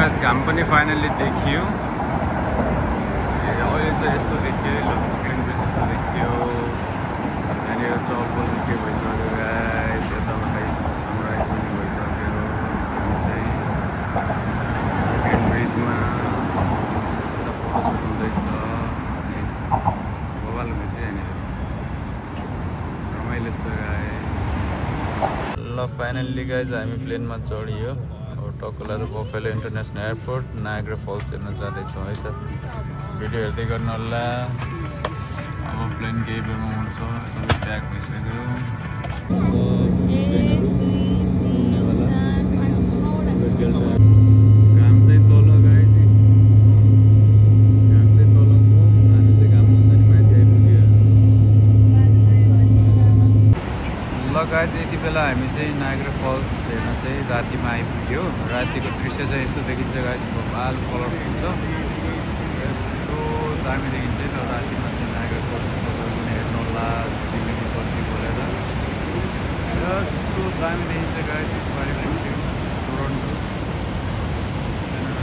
Guys घाम पनि finally देखियो। अहिले चाहिँ यस्तो देखियो, ब्रुकलिन ब्रिज यस्तो देखियो। यहाँनिर चलपल के भइसक्यो गाइस, यताउता सनराइज पनि भइसक्यो। हामी चाहिँ ब्रुकलिन ब्रिजमा फोटोसुट हुँदैछ। बवाल हुँदैछ यहाँनिर, रमाइलो छ गाइस। ल फाइनल्ली गाइस हामी प्लेनमा चढियो। टोकलारू Buffalo international airport Niagara Falls हेर्न जाँदैछौँ है त। भिडियो हेर्दै गर्नु होला। अब प्लेन केही बेरमा हुन्छ, सबै प्याक भइसक्यो। घाम चाहिँ तल गाइस, घाम चाहिँ तल छ। हामी चाहिँ घामभन्दा नि माथि आइपुग्यो। ल गाइस यति बेला हामी चाहिँ नायग्रा फल्स हेर्न चाहिँ रातिमा आइपुग्यो। रातिको दृश्य चाहिँ यस्तो देखिन्छ गाइस, लाल कलरको हुन्छ, यस्तो दामी देखिन्छ। र रातिमा चाहिँ नायग्रा फल्स तपाईँहरू पनि हेर्नु होला, तिमीले बत्ती बोलेर यस्तो दामी देखिन्छ गाइस। पारि पुग्यो टोरन्टो,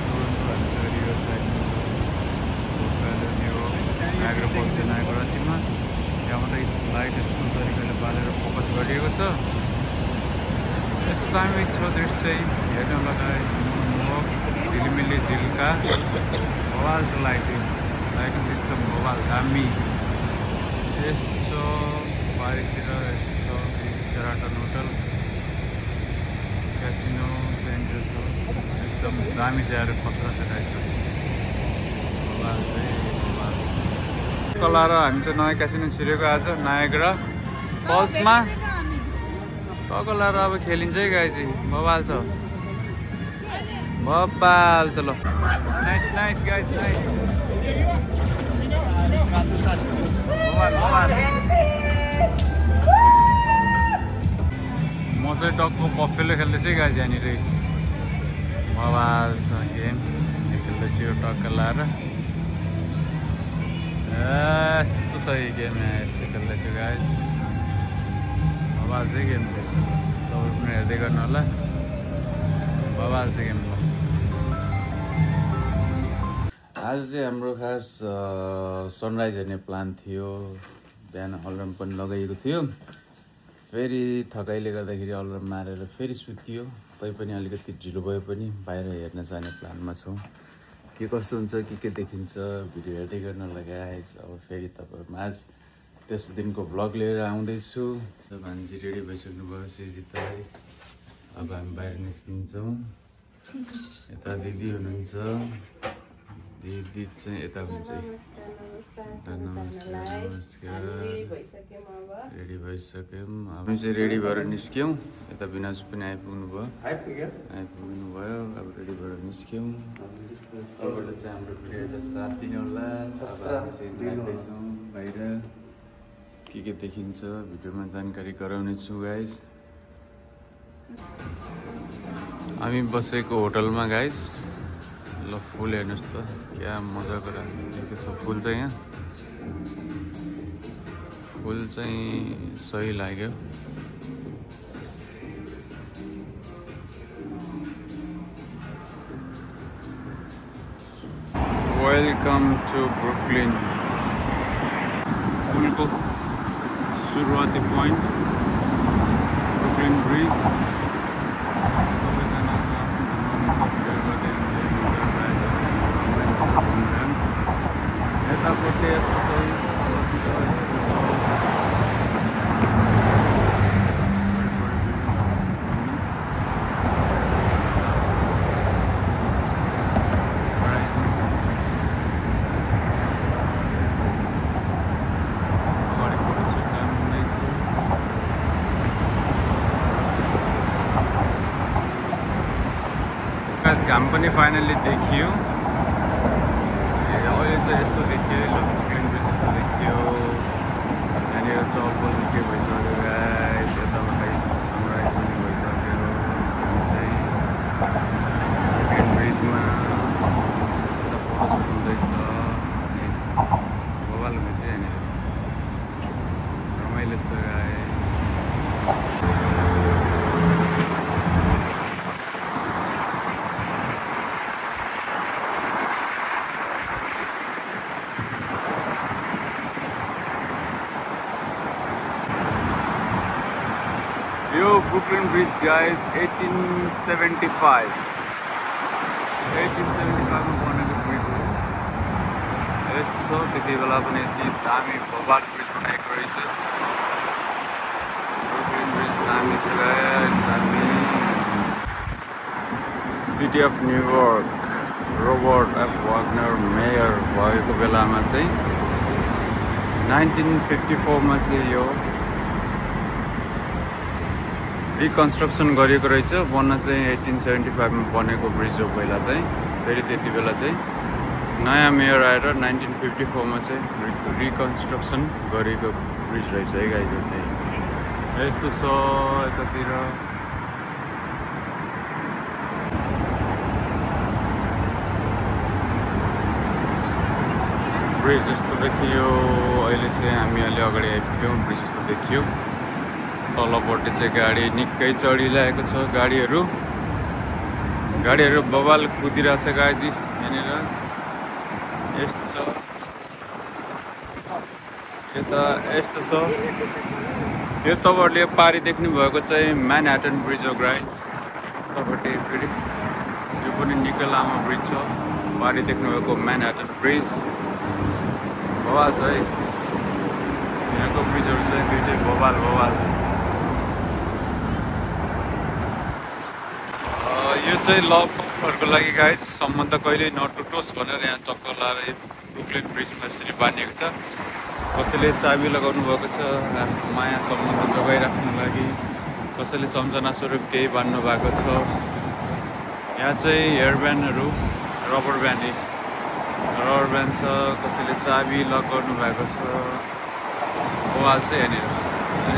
टोरन्टो हामी चाहिँ रिभर साइडमा छ। नायग्रा फल्स चाहिँ नायग्रा रातिमा त्यहाँ मात्रै लाइट यस्तो तरिकाले बालेर फोकस गरिएको छ। यस्तो दामी छ दृश्य, हेर्नु लगाए झिलिमिली झिल्का बवाल छ। लाइटिङ सिस्टम बवाल दामी यस्तो छ। बारीतिर यस्तो छ सेराटन होटल, क्यासिनो त्यहाँनिर छ। एकदम दामी छ यार, खतरा छ गाइस, बवाल चाहिँ बवाल। कला र हामी चाहिँ नयाँ क्यासिनो छिरेको आज नायग्रा फल्समा। टकलाएर अब खेलिन्छ है गाइस, बवाल छ बवाल। चलो नाइस नाइस गाइस, नाइस बवाल बवाल। म चाहिँ टक्को बफेलो खेल्दैछु है गाइस यहाँनिर, बवाल छ गेम खेल्दैछु यो टक्लाएर। यस्तो छ यो गेम, यस्तो खेल्दैछु गाइस, बवाल चाहिँ गेम छ। तपाईँहरू पनि हेर्दै गर्नु होला, बवाल छ गेम। आज चाहिँ हाम्रो खास सनराइज हेर्ने प्लान थियो। बिहान अलार्म पनि लगाइएको थियो, फेरि थकाइले गर्दाखेरि अलार्म मारेर फेरि सुतियो। तैपनि अलिकति ढिलो भए पनि बाहिर हेर्न जाने प्लानमा छौँ। के कस्तो हुन्छ, के देखिन्छ, भिडियो हेर्दै गर्नु होला गाइस। अब फेरि तपाईँहरूमा आज त्यसो दिनको भ्लग लिएर आउँदैछु। भान्जी रेडी भइसक्नु भयो सिजितै। अब हामी बाहिर निस्किन्छौँ। यता दिदी हुनुहुन्छ, दिदी चाहिँ यता हुन्छ। नमस्कार, रेडी भइसक्यौँ। हामी चाहिँ रेडी भएर निस्क्यौँ। यता बिनाजु पनि आइपुग्नु भयो। अब रेडी भएर निस्क्यौँ। तपाईँले चाहिँ हाम्रो भिडियोलाई साथ दिनु होला। अब हामी चाहिँ लाग्दैछौँ बाहिर, के देखिन्छ भिडियोमा जानकारी गराउने छु गाइस। हामी बसेको होटलमा गाइस। ल फुल हेर्नुहोस् त, क्या मजाको राखेको छ फुल चाहिँ। यहाँ फुल चाहिँ सही लाग्यो। Welcome to Brooklyn. फुलको सुरुवाती पोइन्ट ब्रुकलिन ब्रिज। यतापट्टि यस्तो घाम पनि फाइनली देखियो। अहिले चाहिँ यस्तो देखियो, ब्रुकलिन ब्रिज यस्तो देखियो। यहाँनिर चलपल के भइसक्यो गाइस, यताउता सनराइज पनि भइसक्यो। हामी चाहिँ ब्रुकलिन ब्रिजमा फोटोसुट हुँदैछ। बवाल हुँदैछ यहाँनिर, रमाइलो छ गाइस। Brooklyn Bridge guys 1875 मा बनेको ब्रिज हो यस्तो छ त्यति बेला पनि यति दामी भोपाल ब्रिज बनाएको रहेछ ब्रुकलिन ब्रिज दामी छ गाइस दामी city of New York Robert F Wagner mayor भएको बेलामा चाहिँ 1954 मा चाहिँ यो रिकन्स्ट्रक्सन गरिएको रहेछ बन्न चाहिँ 1875 मा बनेको ब्रिज हो पहिला चाहिँ फेरि त्यति बेला चाहिँ नयाँ मेयर आएर 1954 मा चाहिँ रिकन्स्ट्रक्सन गरेको ब्रिज रहेछ है गाइस यो चाहिँ यस्तो छ यतातिर ब्रिज यस्तो देखियो अहिले चाहिँ हामी अलि अगाडि आइपुग्यौँ ब्रिज यस्तो देखियो तलपट्टि चाहिँ गाडी निकै चढिरहेको छ गाडीहरू बबाल कुदिरहेछ गाजी यहाँनिर यस्तो छ यस्तो छ यो तपाईँहरूले पारी देख्नु भएको चाहिँ म्यानहट्टन ब्रिज हो गाइस तपाईँले फेरि यो पनि निकै लामो ब्रिज छ पारी देख्नुभएको म्यानहट्टन ब्रिज बवाल छ है यहाँको ब्रिजहरू चाहिँ दुईटै बवाल यो चाहिँ लभहरूको लागि गाइस सम्बन्ध कहिले नटुटोस् भनेर यहाँ चक्क लाएर ब्रुकलिन ब्रिजमा यसरी बानिएको छ कसैले चाबी लगाउनु भएको छ आफ्नो माया सम्बन्ध जोगाइराख्नु लागि कसैले सम्झना स्वरूप केही बान्नु भएको छ यहाँ चाहिँ हेयर ब्यान्डहरू रबर ब्यान्ड छ कसैले चाबी लक गर्नु भएको छ बवाल छ यहाँनिर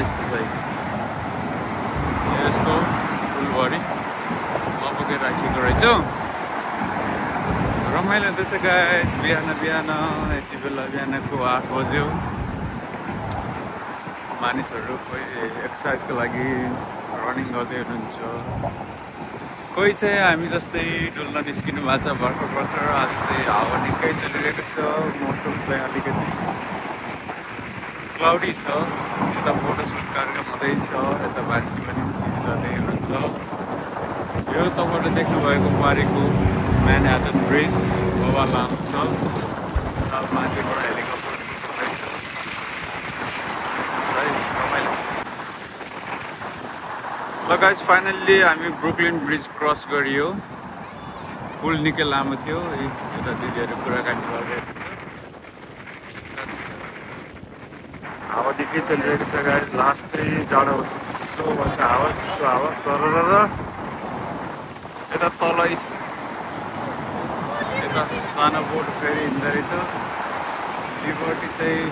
यस्तो चाहिँ यस्तो फुलभरि लपके राखेको रहेछ रमाइलो हुँदैछ गाइस बिहान यति बेला बिहानको 8 बज्यो मानिसहरू कोही एक्सर्साइजको लागि रनिङ गर्दै हुनुहुन्छ कोही चाहिँ हामी जस्तै डुल्न निस्किनु भएको छ भर्खर आज चाहिँ हावा निकै चलिरहेको छ मौसम चाहिँ अलिकति क्लाउडी छ यता फोटोसुट कार्यक्रम हुँदैछ यता मान्छे पनि सिद्धिँदै हुनुहुन्छ यो तपाईँले देख्नुभएको पारीको म्यानहट्टन ब्रिज बवाल लामो छ माथिबाट हेलिकप्टर रहेछ ल गाइस फाइनल्ली हामी ब्रुकलिन ब्रिज क्रस गरियो पुल निकै लामो थियो यता दिदीहरू कुराकानी गरिरहेको छ हावा निकै चलिरहेको छ गाइस लास्ट चाहिँ जाडो बस्छ चिसो बस्छ हावा चिसो हावा सरर यता तल यता सानो बोट फेरि हिँड्दो रहेछ लिबर्टी चाहिँ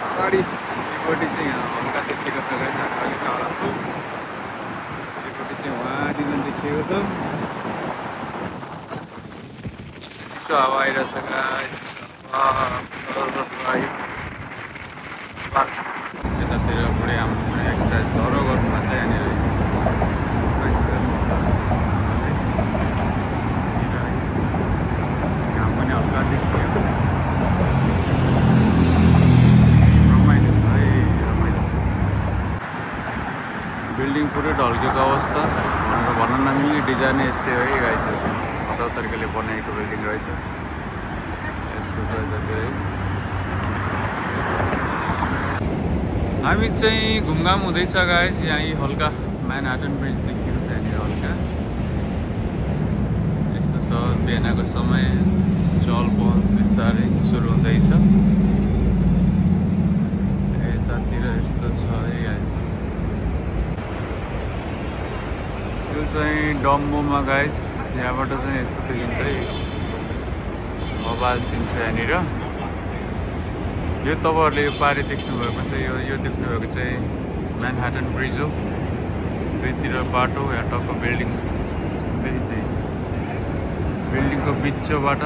अगाडि लिबर्टी चाहिँ यहाँ हल्का देखिएको छ गाइस अलिक टाढा छ लिबर्टी चाहिँ वहाँनिर देखिएको छ चिसो हावा आइरहेछ गाइस यतातिर बुढी आमा एक्सर्साइज धरो गर्नुमा चाहिँ यहाँनिर घाम पनि हल्का देखियो रमाइलो छ है रमाइलो छ बिल्डिङ पुरै ढल्केको अवस्था भनेर भन्न नमिल्ने डिजाइनै यस्तै हो है गाइस अदौ तरिकाले बनाएको बिल्डिङ रहेछ यस्तो छ यतातिर हामी चाहिँ घुमघाम हुँदैछ गाइस यहाँ हल्का म्यानहट्टन ब्रिज देखियो त्यहाँनिर हल्का यस्तो छ बिहानको समय चलपहल बिस्तारै सुरु हुँदैछ यतातिर यस्तो छ है गाइस यो चाहिँ डम्बोमा गाइस यहाँबाट चाहिँ यस्तो देखिन्छ है मोबाइल सिन छ यहाँनिर यो तपाईँहरूले यो पारी देख्नुभएको चाहिँ यो देख्नुभएको चाहिँ म्यानहट्टन ब्रिज हो दुईतिर बाटो यहाँ टक्क बिल्डिङ चाहिँ बिल्डिङको बिचबाट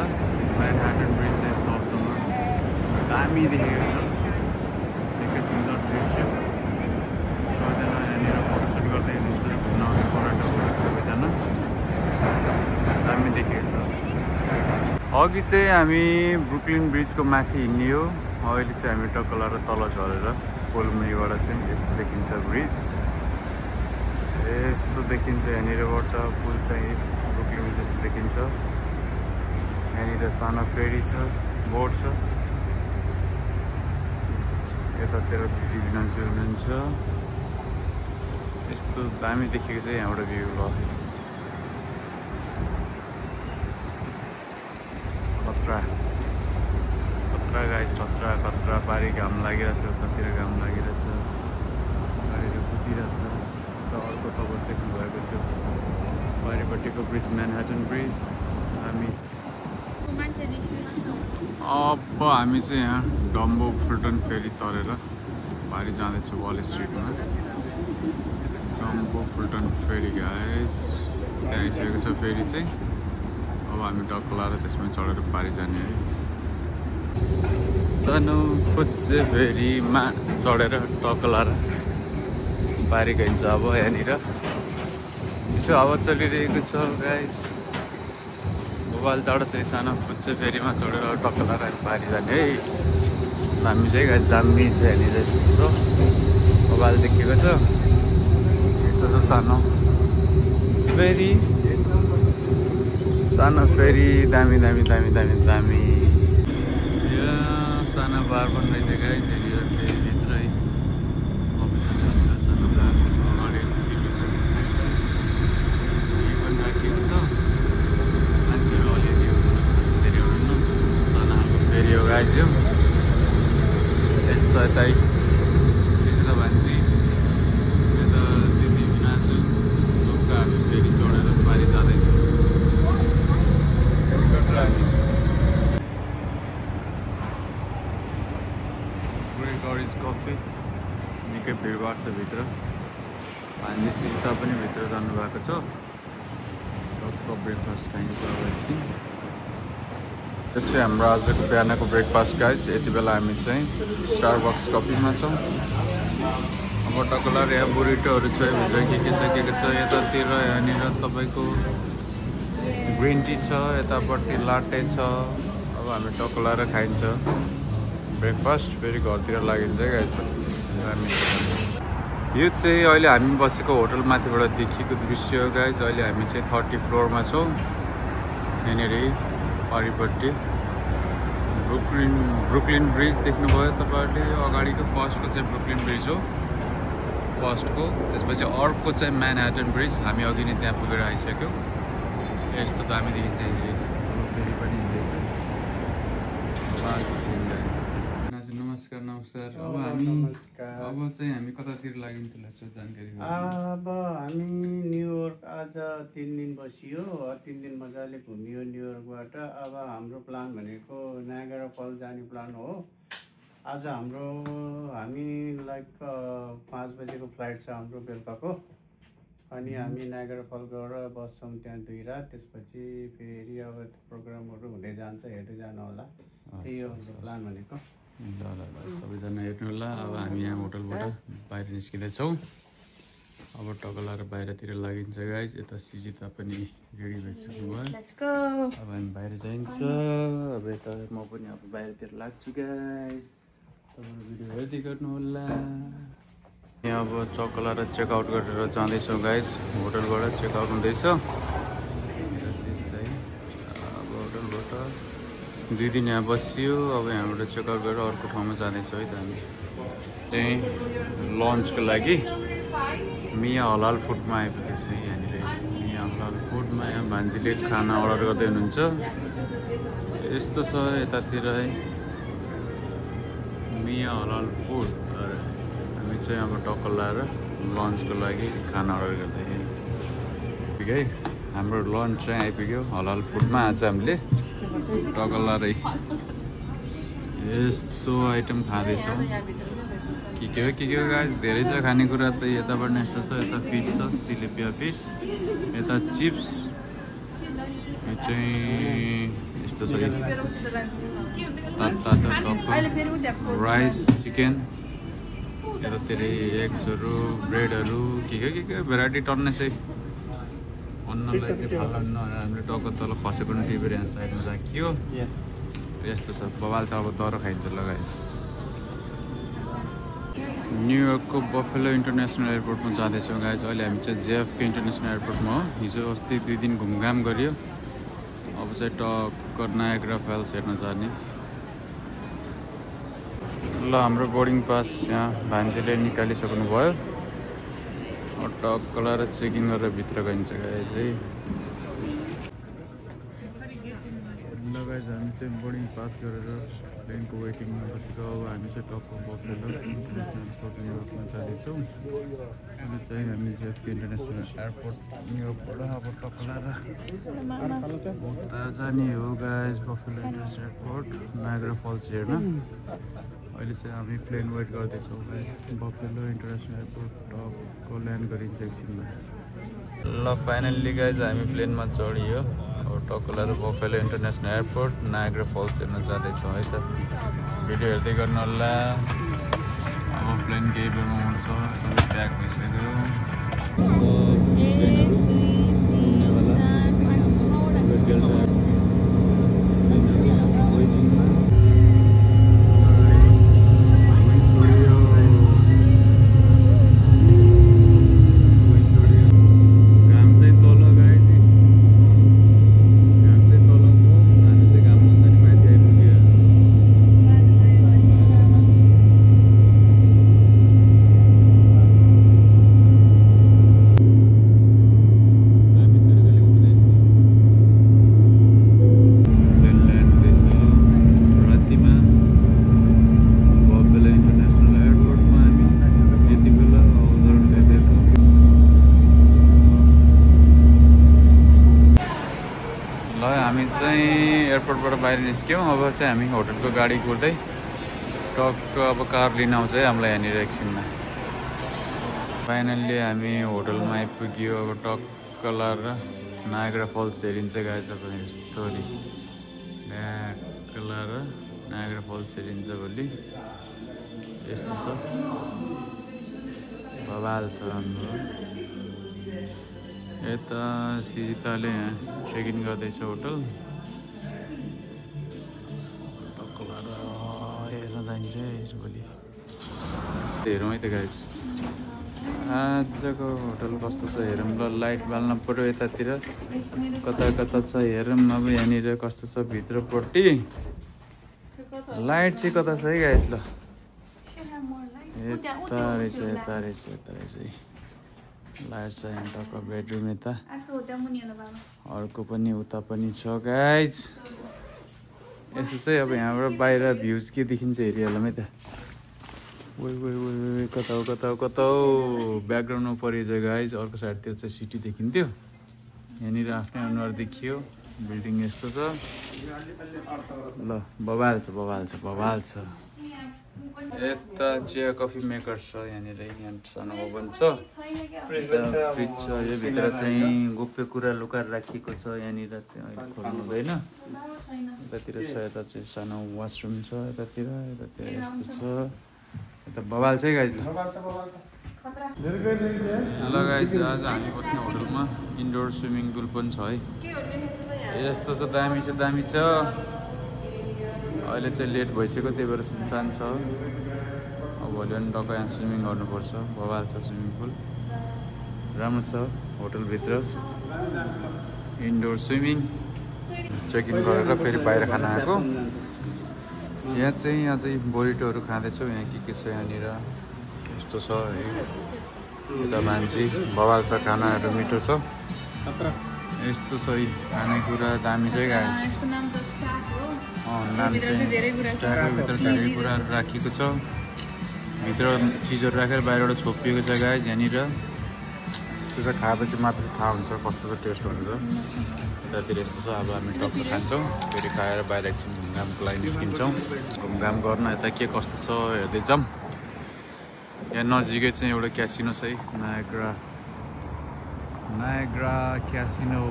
म्यानहट्टन ब्रिज चाहिँ यस्तो अवस्थामा दामी देखेको छ निकै सुन्दर दृश्य सबैजना यहाँनिर फोटोसुट गर्दै हुनुहुन्छ घुम्न आउने पर्यटकहरू सबैजना दामी देखेको छ अघि चाहिँ हामी ब्रुकलिन ब्रिजको माथि हिँड्ने हो अहिले चाहिँ हामी टक्क लाएर तल झरेर पोलमुनिबाट चाहिँ यस्तो देखिन्छ ब्रिज यस्तो देखिन्छ यहाँनिरबाट पुल चाहिँ ब्रुकलिन जस्तो देखिन्छ। यहाँनिर सानो फेरी छ, बोट छ। यतातिर दिदीबहिनी हुनुहुन्छ। यस्तो दामी देखेको चाहिँ यहाँबाट भ्यू ल खतरा खतरा गाइस, खतरा खतरा। पारी घाम लागिरहेछ, उतातिर घाम लागिरहेछ, गाडीहरू कुदिरहेछ। अर्को तपाईँ देख्नु भएको थियो पारिपट्टिको ब्रिज, म्यानहट्टन ब्रिज। अब हामी चाहिँ यहाँ डम्बो फुल्टन फेरी तरेर पारी जाँदैछौँ वाल स्ट्रिटमा। डम्बो फुल्टन फेरी गाइस, त्यहाँ आइसकेको छ फेरी चाहिँ। अब हामी डक्क लाएर त्यसमा चढेर पारी जाने है। सानो फुच्चे फेरीमा चढेर टक्क लाएर पारी गइन्छ। अब यहाँनिर चिसो हावा चलिरहेको छ गाइस। मोबाइल टाढो छ, सानो फुच्चे फेरीमा चढेर टक्क लाएर पारी जाने है। दामी चाहिँ गाइस, दामी छ यहाँनिर। यस्तो छ, मोबाइल देखेको छ। यस्तो छ सानो फेरी, सानो फेरी। दामी दामी दामी दामी दामी। यहाँ सानो बार पनि रहेछ गाइस यहाँनिर फेरीभित्रै। अफिसमा सानो बार अगाडि चिल्ड्रेन पनि राखिएको छ। मान्छेहरू अलिअलि हुन्छ, धेरै हुनुहुन्न। सानो खालको फेरी हो गाइस यो। यता सिसिता भान्जी, यता दिदी नाचु ढुक्क हामी फेरि चढेर पारी जाँदैछौँ। ब्रेकरिज कफी निकै भिडभाड छ भित्र। भान्जी सिसिता पनि भित्र जानुभएको छ। टक्क ब्रेकफास्ट खाइन्छ अब एकछिन। यो चाहिँ हाम्रो आजको बिहानको ब्रेकफास्ट गाइस। यति बेला हामी चाहिँ स्टारबक्स कफीमा छौँ। अब टक्क लाएर यहाँ बुरिटोहरू छ, भित्र के छ यतातिर। यहाँनिर तपाईँको ग्रिन टी छ, यतापट्टि लाटे छ। अब हामी टक्क लाएर खाइन्छ ब्रेकफास्ट, फेरि घरतिर लागिन्छ गाइस। यो चाहिँ अहिले हामी बसेको होटल माथिबाट देखिएको दृश्य हो गाइस। अहिले हामी चाहिँ 30 फ्लोरमा छौँ। यहाँनिर पारिपट्टि ब्रुकलिन ब्रिज देख्नुभयो तपाईँहरूले। अगाडिको फर्स्टको चाहिँ ब्रुकलिन ब्रिज हो फर्स्टको, त्यसपछि अर्को चाहिँ म्यानहट्टन ब्रिज। हामी अघि नै त्यहाँ पुगेर आइसक्यौँ। यस्तो दामी देखिन्छ यहाँनिर। फेरि पनि हिँड्दैछ। नमस्कार नमस्कार। अब चाहिँ हामी कतातिर लागिन्छ जानकारी? अब हामी न्युयोर्क आज 3 दिन बसियो। 3 दिन मजाले घुमियो न्युयोर्कबाट। अब हाम्रो प्लान भनेको नायगरा फल जाने प्लान हो। आज हामी लाइक 5 बजेको फ्लाइट छ हाम्रो बेलुकाको। अनि हामी नायगरा फल गएर बस्छौँ त्यहाँ 2 रात। त्यसपछि फेरि अब प्रोग्रामहरू हुँदै जान्छ, हेर्दै जानु होला। त्यही हो प्लान भनेको। ल सबैजना हेर्नु होला। अब हामी यहाँ होटलबाट बाहिर निस्किँदैछौँ। अब टक्क लाएर बाहिरतिर लागिन्छ गाइस। यता सिजिता पनि रेडी भइसक्नु भयो। अब हामी बाहिर जाइन्छ। अब यता म पनि अब बाहिरतिर लाग्छु गाइस। तपाईँहरू भिडियो हेर्दै गर्नु होला। यहाँ अब टक्क लाएर चेकआउट गरेर जाँदैछौँ गाइस। होटलबाट चेकआउट हुँदैछ। अब होटलबाट 2 दिन यहाँ बसियो। अब यहाँबाट चेकआउट गरेर अर्को ठाउँमा जाँदैछौँ है त हामी। चाहिँ लन्चको लागि मिया हलाल फुडमा आइपुगेको छ। यहाँनिर मिया हलाल फुडमा यहाँ भान्जीले खाना अर्डर गर्दै हुनुहुन्छ। यस्तो छ यतातिर है मिया हलाल फुड। हामी चाहिँ अब टक्क लाएर लन्चको लागि खाना अर्डर गर्दाखेरि ठिकै हाम्रो लन्च चाहिँ आइपुग्यो हलाल फुडमा। आज हामीले टक्क लाएर यस्तो आइटम खाँदैछौँ। के हो गाइस, धेरै छ खानेकुरा त। यताबाट यस्तो छ, यता फिस छ, तिलेपिया फिस, यता चिप्स। यो चाहिँ यस्तो छ तातो राइस, चिकन, यतातिर एग्सहरू, ब्रेडहरू, के भेराइटी टन्नै छ। अन्नलाई चाहिँ फाल्न हामीले टक्क तल खसेको पनि टिपेर यहाँ साइडमा राखियो। यस्तो छ बवाल छ। अब तर खाइन्छ ल गाइस। न्युयोर्कको बफेलो इन्टरनेसनल एयरपोर्टमा जाँदैछौँ गाइज। अहिले हामी चाहिँ जेएफके इन्टरनेसनल एयरपोर्टमा हो। हिजो अस्ति 2 दिन घुमघाम गरियो। अब चाहिँ टक्क नायग्रा फल्स हेर्न जाने। ल हाम्रो बोर्डिङ पास यहाँ भान्जीले निकालिसक्नु भयो। टक्क लगाएर चेकिङ गरेर भित्र गइन्छ गाइज है। ल गाइज हामी चाहिँ बोर्डिङ पास गरेर प्लेनको वेटिङमा बसेको। अब हामी चाहिँ टक्क बफेलो इन्टरनेसनल एयरपोर्ट न्युयोर्कमा जाँदैछौँ। अहिले चाहिँ हामी जेएफके इन्टरनेसनल एयरपोर्ट न्युयोर्कबाट अब टक्क लगाएर उता जाने हो guys Buffalo international airport Niagara Falls हेर्न। अहिले चाहिँ हामी प्लेन वेट गर्दैछौँ गाइज। बफेलो इन्टरनेसनल एयरपोर्ट टक्क ल्यान्ड गरिन्छ एकछिनमा। ल फाइनल्ली गाइज हामी प्लेनमा चढियो। अब टक्क लगाएर Buffalo international airport Niagara Falls हेर्न जाँदैछौँ है त। भिडियो हेर्दै गर्नु होला। अब प्लेन केही बेरमा उड्छ। सबै प्याक भइसक्यो। एयरपोर्टबाट बाहिर निस्क्यौँ। अब चाहिँ हामी होटलको गाडी कुर्दै टक्क अब कार लिन आउँछ है हामीलाई यहाँनिर एकछिनमा। फाइनल्ली हामी होटलमा आइपुग्यो। अब टक्क लगाएर नायग्रा फल्स हेरिन्छ गाइज। अब यस्तो ट्याक्क लगाएर नायग्रा फल्स हेरिन्छ भोलि। यस्तो छ बवाल छ हाम्रो। यता सिजिताले यहाँ चेक इन गर्दैछ होटल। जाइन्छ भोलि हेरौँ है त गाइस। आजको होटल कस्तो छ हेरौँ। ल लाइट बाल्न पऱ्यो यतातिर कता कता छ हेरौँ। अब यहाँनिर कस्तो छ भित्रपट्टि लाइट चाहिँ कता छ है गाइस। ल यता रहेछ यता रहेछ यता रहेछ लाइट छ यहाँ टक्क बेडरुम यता। अर्को पनि उता पनि छ गाइस। यस्तो चाहिँ अब यहाँबाट बाहिर भ्युज के देखिन्छ हेरिहालौँ है त। कता हो कता हो कता हो ब्याकग्राउन्डमा परिन्छ गाइज। अर्को साइडतिर चाहिँ सिटी देखिन्थ्यो। यहाँनिर आफ्नै अनुहार देखियो। बिल्डिङ यस्तो छ। ल बवाल छ बवाल छ बवाल छ। यता चिया कफी मेकर छ यहाँनिर। यहाँ सानो ओभन छ। यता फ्रिज छ। यो भित्र चाहिँ गोप्य कुरा लुकाएर राखिएको छ। यहाँनिर चाहिँ अहिले खोल्नु हुँदैन। यतातिर छ यता चाहिँ सानो वासरुम छ। यतातिर यतातिर यस्तो छ। यता बवाल चाहिँ गाइज। ल गाइज आज हामी बस्ने होटलमा इन्डोर स्विमिङ पुल पनि छ है। यस्तो छ दामी छ दामी छ। अहिले चाहिँ लेट भइसक्यो त्यही भएर सुनसान छ। अब भोलि पनि टक्क यहाँ स्विमिङ गर्नुपर्छ। बवाल छ स्विमिङ पुल राम्रो छ। होटलभित्र इन्डोर स्विमिङ चेक इन गरेर फेरि बाहिर खान आएको। यहाँ चाहिँ बोरिटोहरू खाँदैछौँ। यहाँ के छ यहाँनिर यस्तो छ है। यता मान्छे बवाल छ। खानाहरू मिठो छ। यस्तो छ है खानेकुरा दामी चाहिँ गाइस। नाम चाहिँ भित्र धेरै कुराहरू राखिएको छ। भित्र चिजहरू राखेर बाहिरबाट छोपिएको छ गाइस। यहाँनिर त्यो चाहिँ खाएपछि मात्र थाहा हुन्छ कस्तो चाहिँ टेस्ट हुन्छ। यतातिर यस्तो छ। अब हामी टक्क खान्छौँ। फेरि खाएर बाहिर एकछिन घुमघामको लागि निस्किन्छौँ। घुमघाम गर्न यता के कस्तो छ हेर्दै जाऊँ। यहाँ नजिकै चाहिँ एउटा क्यासिनो छ है। नायग्रा क्यासिनो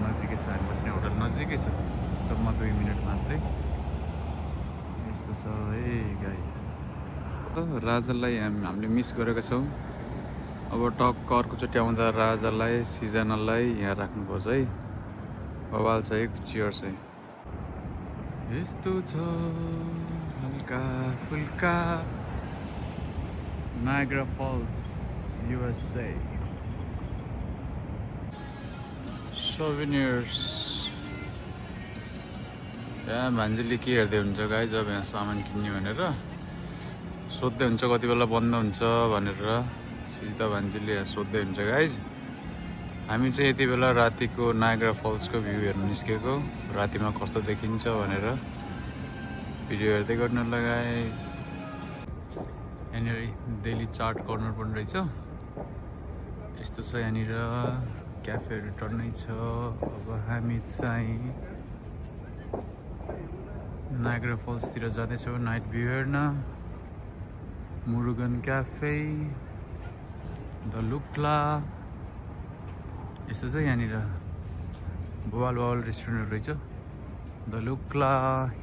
नजिकै छ। हामी बस्ने होटल नजिकै छ। जम्मा 2 मिनट मात्रै। यस्तो छ है गाइस। राजालाई हामीले मिस गरेका छौँ। अब टक्क अर्कोचोटि आउँदा राजालाई सिजनलाई यहाँ राख्नुपर्छ है। बवाल छ एक चियर चाहिँ यस्तो छ हल्का फुल्का Niagara Falls, USA. Souvenirs. यहाँ भान्जीले के हेर्दै हुन्छ गाइज अब यहाँ सामान किन्ने भनेर सोध्दै हुन्छ कति बेला बन्द हुन्छ भनेर सिधा भान्जीले यहाँ सोध्दै हुन्छ गाइज हामी चाहिँ यति बेला रातिको नायग्रा फल्सको भ्यू हेर्न निस्केको रातिमा कस्तो देखिन्छ भनेर भिडियो हेर्दै गर्नु गाइज यहाँनिर डेली चाट कर्नर पनि रहेछ यस्तो छ यहाँनिर क्याफेहरू टन्नै छ अब हामी चाहिँ नायग्रा फल्सतिर जाँदैछौँ नाइट भ्यू हेर्न मुरुगन क्याफे द लुक्ला यस्तो छ यहाँनिर बवाल रेस्टुरेन्टहरू रहेछ the Lukla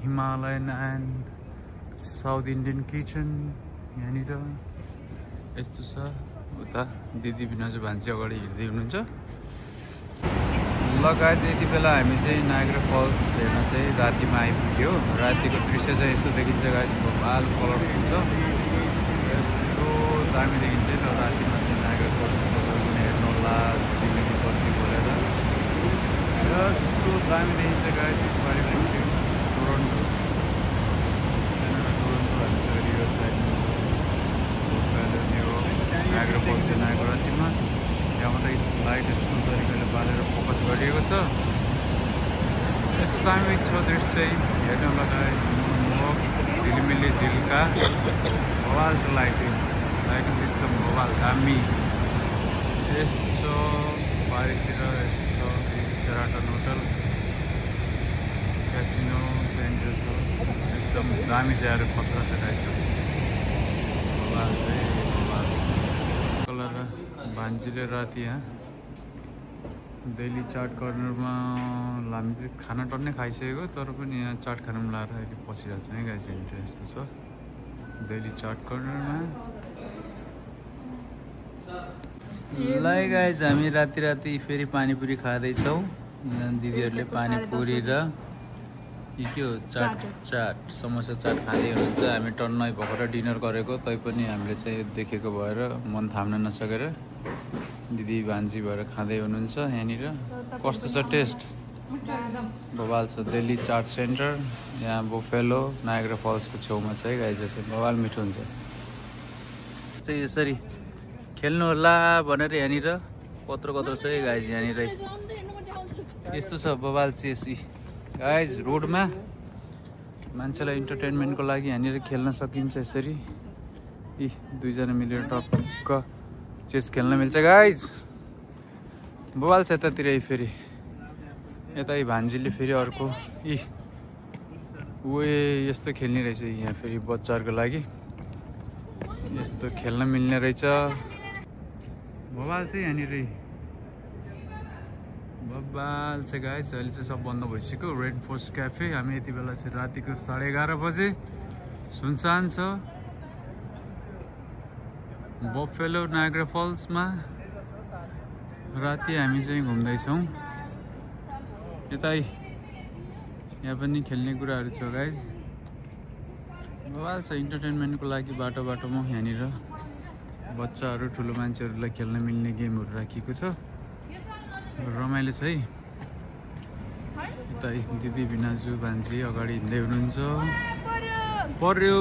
Himalayan and south Indian kitchen यहाँनिर यस्तो छ उता दिदी बिनाजु भान्जी अगाडि हिँड्दै हुनुहुन्छ ल गाइस यति बेला हामी चाहिँ नायग्रा फल्स हेर्न चाहिँ रातिमा आइपुग्यो रातिको दृश्य चाहिँ यस्तो देखिन्छ गाइस बवाल कलर हुन्छ यस्तो दामी देखिन्छ र रातिमा चाहिँ नायग्रा फल्स पनि हेर्नु होला दिल्ली बत्ती बोलेर यस्तो दामी देखिन्छ गाइस टोरन्टो रिभर साइडमा नायग्रा फल्स चाहिँ नायग्रा रातिमा त्यहाँ मात्रै लाइट यस्तो तरिकाले बालेर फोकस गरिएको छ यस्तो दामी छ दृश्य हेर्न लगाए झिलिमिली झिल्का बवाल छ लाइटिङ सिस्टम बवाल दामी यस्तो छ बारीतिर यस्तो छ सेराटन होटल क्यासिनो त्यहाँनिर छ एकदम दामी छ यार खतरा छ गाइस बवाल चाहिँ बवाल कलर भान्जीले राति यहाँ डेली चाट कर्नरमा हामी चाहिँ खाना टन्नै खाइसकेको तर पनि यहाँ चाट खानु पनि लाएर अहिले बसिरहेको छ है गाइस यस्तो छ डेली चाट कर्नरमा ल गाइस हामी राति फेरि पानीपुरी खाँदैछौँ दिदीहरूले पानीपुरी र के हो चाट समोसा चाट खाँदै हुनुहुन्छ हामी टन्नै भर्खर डिनर गरेको तैपनि हामीले चाहिँ देखेको भएर मन थाम्न नसकेर दिदी भान्जी भएर खाँदै हुनुहुन्छ यहाँनिर कस्तो छ टेस्ट बवाल छ दिल्ली चाट सेन्टर यहाँ बुफेलो नायग्रा फल्सको छेउमा छ है गाइस चाहिँ बवाल मिठो हुन्छ चाहिँ यसरी खेल्नु होला भनेर यहाँनिर कत्रो छ है गाइस यहाँनिर यस्तो छ बवाल चेसी गाइस रोडमा मान्छेलाई इन्टरटेनमेन्टको लागि यहाँनिर खेल्न सकिन्छ यसरी दुईजना मिलेर टक्क चेस खेल्न मिल्छ गाइस बवाल छ यतातिर फेरि यता भान्जीले फेरि अर्को यस्तो खेल्ने रहेछ यहाँ फेरि बच्चाहरूको लागि यस्तो खेल्न मिल्ने रहेछ बवाल चाहिँ यहाँनिर बवाल छ गाइस अहिले चाहिँ सब बन्द भइसक्यो रेड फोर्स क्याफे हामी यति बेला चाहिँ रातिको 11:30 बजे सुनसान छ बफेलो नायग्रा फल्समा राति हामी चाहिँ घुम्दैछौँ यता यहाँ पनि खेल्ने कुराहरू छ गाइस बवाल छ इन्टरटेनमेन्टको लागि बाटोमा यहाँनिर बच्चाहरू ठुलो मान्छेहरूलाई खेल्न मिल्ने गेमहरू राखिएको छ रमाइलो छ है यता दिदी बिनाजु भान्जी अगाडि हिँड्दै हुनुहुन्छ पर्यो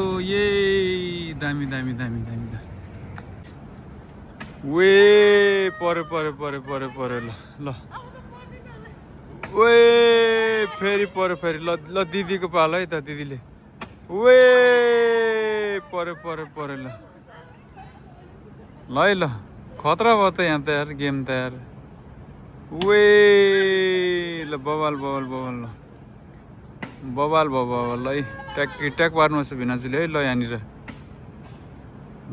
दामी वे पर्यो ल वे फेरि पर्यो ल दिदीको पालो है त दिदीले वे पर्यो ल खतरा भयो त यहाँ त यार गेम त यार वे ल बवाल ल बवाल ल है ट्याक पार्नुहोस् भिनाजुले है ल यहाँनिर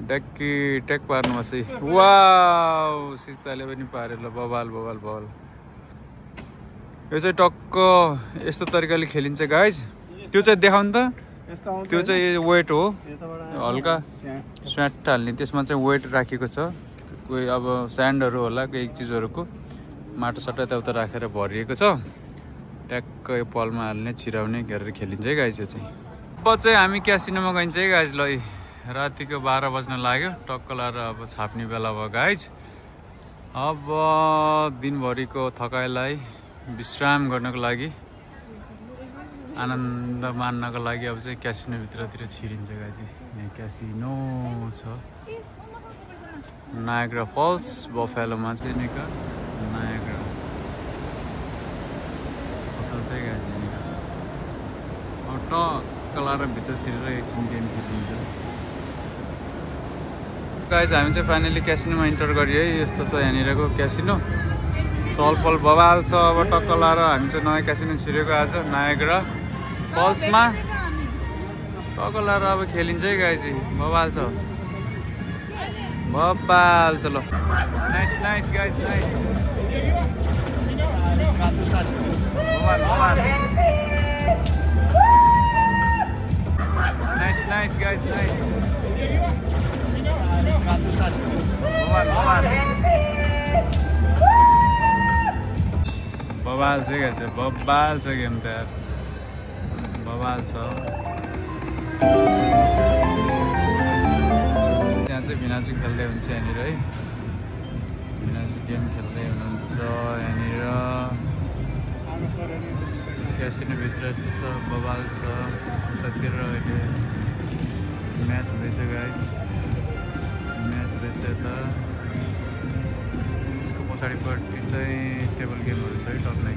ट्याक पार्नुहोस् है वाउ सिस्ताले पनि पारे ल बवाल यो चाहिँ टक्क यस्तो तरिकाले खेलिन्छ गाइज त्यो चाहिँ देखाउनु त त्यो चाहिँ वेट हो हल्का स्याट हाल्ने त्यसमा चाहिँ वेट राखेको छ कोही अब स्यान्डहरू होला केही चिजहरूको माटो सट्टा यताउता राखेर भरिएको छ ट्याक्क यो पलमा हाल्ने छिराउने गरेर खेलिन्छ है गाइज यो चाहिँ अब चाहिँ हामी क्यासिनोमा गइन्छ है गाइज ल रातिको 12 बज्न लाग्यो। टक्क लाएर अब छाप्ने बेला भयो गाइज। अब दिनभरिको थकाइलाई विश्राम गर्नको लागि, आनन्द मान्नको लागि अब चाहिँ क्यासिनो भित्रतिर छिरिन्छ गाइज। यहाँ क्यासिनो छ, नायग्रा फल्स बफेलोमा चाहिँ निका नायग्रा होटल चाहिँ गाइज। अब टक्क लाएर भित्र छिरेर एकछिन गेम खेलिन्छ गाइज। हामी चाहिँ फाइनली क्यासिनोमा इन्टर गरियो है। यस्तो छ यहाँनिरको क्यासिनो, सलफल बबाल छ। अब टक्क लाएर हामी चाहिँ नयाँ क्यासिनो छिरेको आज नायग्रा फल्समा। टक्क लाएर अब खेलिन्छ है गाइज, बबाल छ, बबाल छ। ल नाइस नाइस गाइज, नाइस बबाल बबाल, नाइस नाइस गाइज, नाइस बबाल बबाल, बबाल छ गाइज, बबाल छ गेम त यार, बबाल छ। त्यहाँ चाहिँ भिनाजु खेल्दै हुन्छ यहाँनिर है, भिनाजु गेम खेल्दै हुनुहुन्छ यहाँनिर। क्यासिनोभित्र यस्तो छ, बबाल छ। उतातिर अहिले म्याच हुँदैछ गाइज, म्याच हुँदैछ यता। यसको पछाडिपट्टि चाहिँ टेबल गेमहरू छ है टक्कै।